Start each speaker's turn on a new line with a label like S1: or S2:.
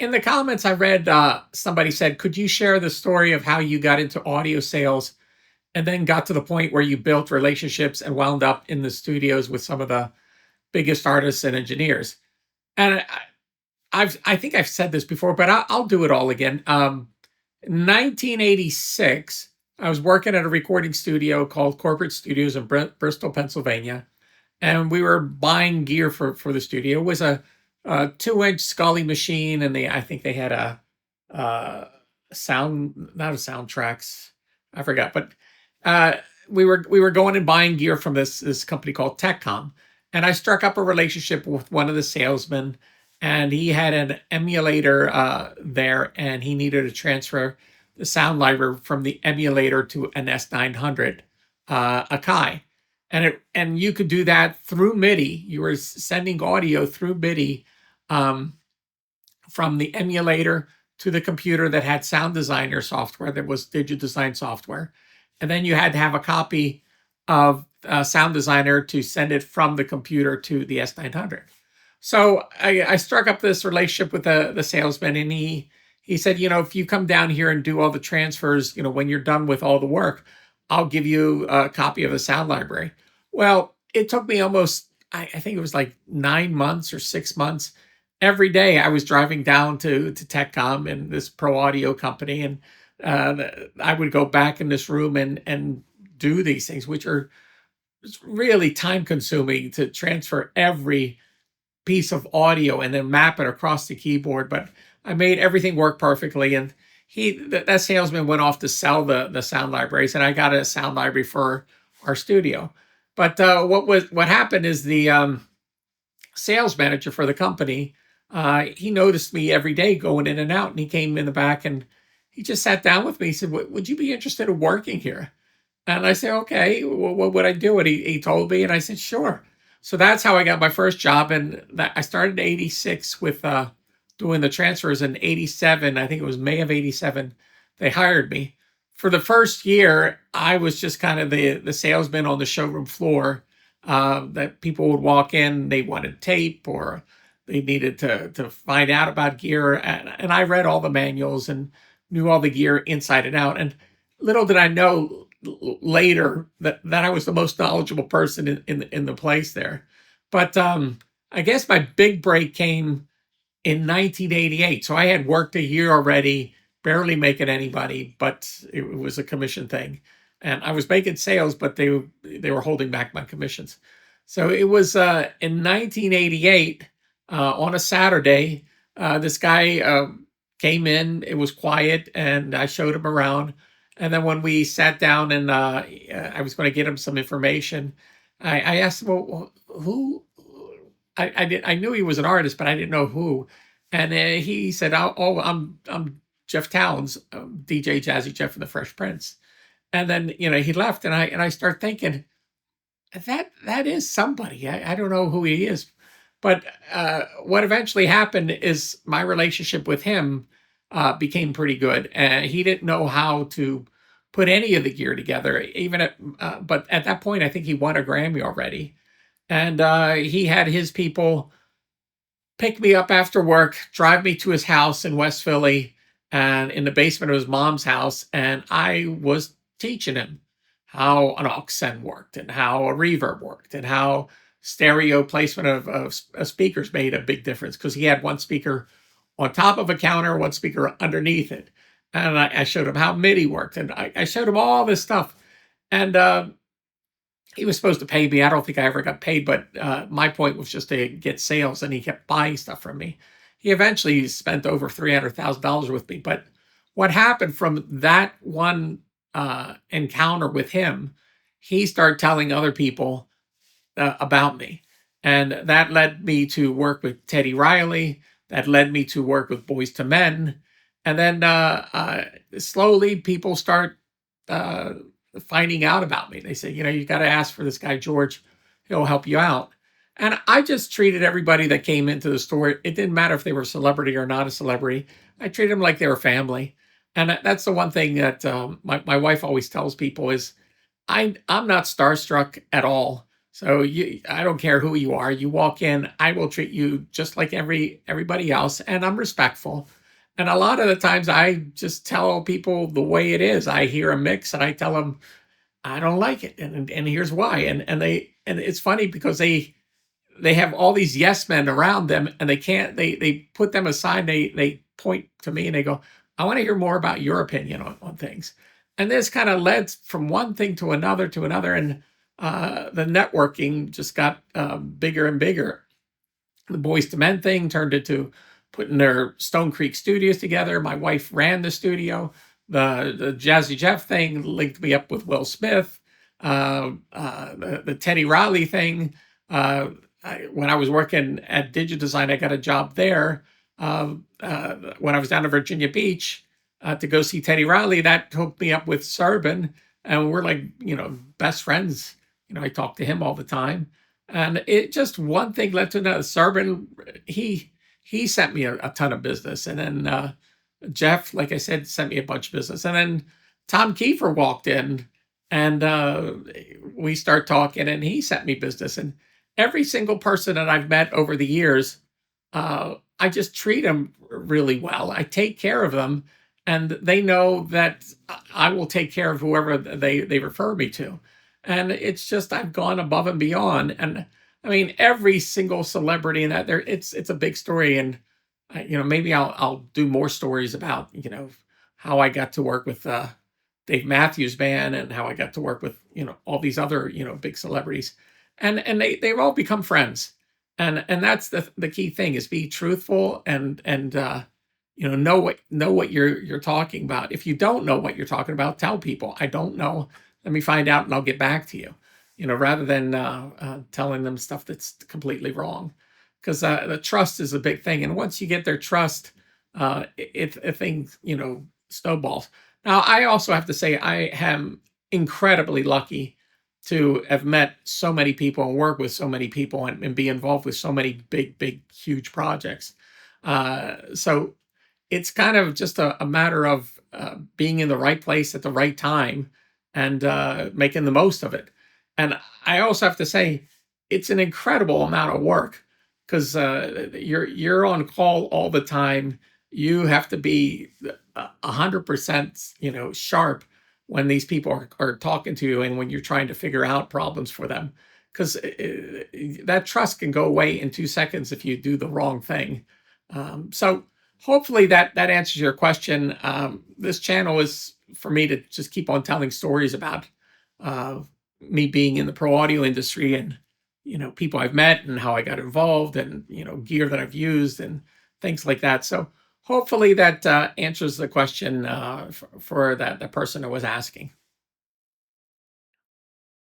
S1: In the comments, I read somebody said, "Could you share the story of how you got into audio sales and then got to the point where you built relationships and wound up in the studios with some of the biggest artists and engineers?" And I think I've said this before, but I'll do it all again. 1986, I was working at a recording studio called Corporate Studios in Bristol, Pennsylvania, and we were buying gear for the studio. It was a 2-inch Scully machine, and I think they had uh, sound, not a soundtracks, I forgot, but uh, we were going and buying gear from this company called TechCom, and I struck up a relationship with one of the salesmen, and he had an emulator there, and he needed to transfer the sound library from the emulator to an S900 Akai, and you could do that through MIDI. You were sending audio through MIDI um, from the emulator to the computer that had Sound Designer software, that was DigiDesign software, and then you had to have a copy of Sound Designer to send it from the computer to the S900. So I struck up this relationship with the salesman, and he said, if you come down here and do all the transfers, when you're done with all the work, I'll give you a copy of the sound library. Well, it took me almost, I think it was like 9 months or 6 months. Every day I was driving down to TechCom and this pro audio company, and I would go back in this room and do these things, which are really time consuming to transfer every piece of audio and then map it across the keyboard. But I made everything work perfectly. And that salesman went off to sell the sound libraries, and I got a sound library for our studio. But what happened is the sales manager for the company, he noticed me every day going in and out, and he came in the back and he just sat down with me. He said, "Would you be interested in working here?" And I said, "Okay, well, what would I do?" And he told me, and I said, "Sure." So that's how I got my first job. And I started in 86 with doing the transfers. In 87, I think it was May of 87, they hired me. For the first year, I was just kind of the salesman on the showroom floor, that people would walk in, they wanted tape, or they needed to find out about gear. And I read all the manuals and knew all the gear inside and out. And little did I know later that I was the most knowledgeable person in the place there. But I guess my big break came in 1988. So I had worked a year already, barely making anybody, but it was a commission thing, and I was making sales, but they were holding back my commissions. So it was in 1988, on a Saturday. This guy came in. It was quiet, and I showed him around. And then when we sat down and I was going to get him some information, I asked him, "Well, who?" I knew he was an artist, but I didn't know who. And he said, "Oh, I'm Jeff Towns, DJ Jazzy Jeff from the Fresh Prince." And then he left, and I start thinking that is somebody. I don't know who he is, but what eventually happened is my relationship with him became pretty good. And he didn't know how to put any of the gear together, but at that point, I think he won a Grammy already, and he had his people pick me up after work, drive me to his house in West Philly, and in the basement of his mom's house. And I was teaching him how an aux send worked, and how a reverb worked, and how stereo placement of speakers made a big difference, because he had one speaker on top of a counter, one speaker underneath it. And I showed him how MIDI worked, and I showed him all this stuff. And he was supposed to pay me. I don't think I ever got paid, but my point was just to get sales, and he kept buying stuff from me. He eventually spent over $300,000 with me. But what happened from that one encounter with him, he started telling other people about me. And that led me to work with Teddy Riley. That led me to work with Boys to Men. And then slowly people start uh, finding out about me. They say, you got to ask for this guy, George. He'll help you out. And I just treated everybody that came into the store. It didn't matter if they were a celebrity or not a celebrity. I treated them like they were family. And that's the one thing that my wife always tells people is I'm not starstruck at all. So I don't care who you are. You walk in, I will treat you just like everybody else, and I'm respectful. And a lot of the times, I just tell people the way it is. I hear a mix, and I tell them I don't like it, and here's why. And it's funny because they have all these yes men around them, and they can't. They put them aside. They point to me and they go, "I want to hear more about your opinion on things." And this kind of led from one thing to another, and the networking just got bigger and bigger. The Boys to Men thing turned into putting their Stone Creek studios together. My wife ran the studio. The Jazzy Jeff thing linked me up with Will Smith. The Teddy Riley thing. When I was working at DigiDesign, I got a job there. When I was down to Virginia Beach to go see Teddy Riley, that hooked me up with Serban, and we're like, best friends. I talk to him all the time, and it just one thing led to another. Serban, he sent me a ton of business, and then Jeff, like I said, sent me a bunch of business, and then Tom Kiefer walked in, and we start talking, and he sent me business, and every single person that I've met over the years, I just treat them really well. I take care of them, and they know that I will take care of whoever they refer me to. And it's just I've gone above and beyond. And I mean, every single celebrity in that there, it's a big story. And maybe I'll do more stories about how I got to work with Dave Matthews Band, and how I got to work with all these other big celebrities, and they've all become friends, and that's the key thing is be truthful, and know what you're talking about. If you don't know what you're talking about, tell people I don't know. Let me find out, and I'll get back to you. Rather than telling them stuff that's completely wrong, because the trust is a big thing, and once you get their trust, it thing snowballs. Now, I also have to say I am incredibly lucky to have met so many people and work with so many people, and be involved with so many big, huge projects. So it's kind of just a matter of being in the right place at the right time, and making the most of it. And I also have to say, it's an incredible amount of work, because you're on call all the time. You have to be 100%, sharp when these people are talking to you, and when you're trying to figure out problems for them, because that trust can go away in 2 seconds if you do the wrong thing. So hopefully that answers your question. This channel is for me to just keep on telling stories about me being in the pro audio industry, and people I've met, and how I got involved, and gear that I've used, and things like that. So hopefully that answers the question for that the person who was asking.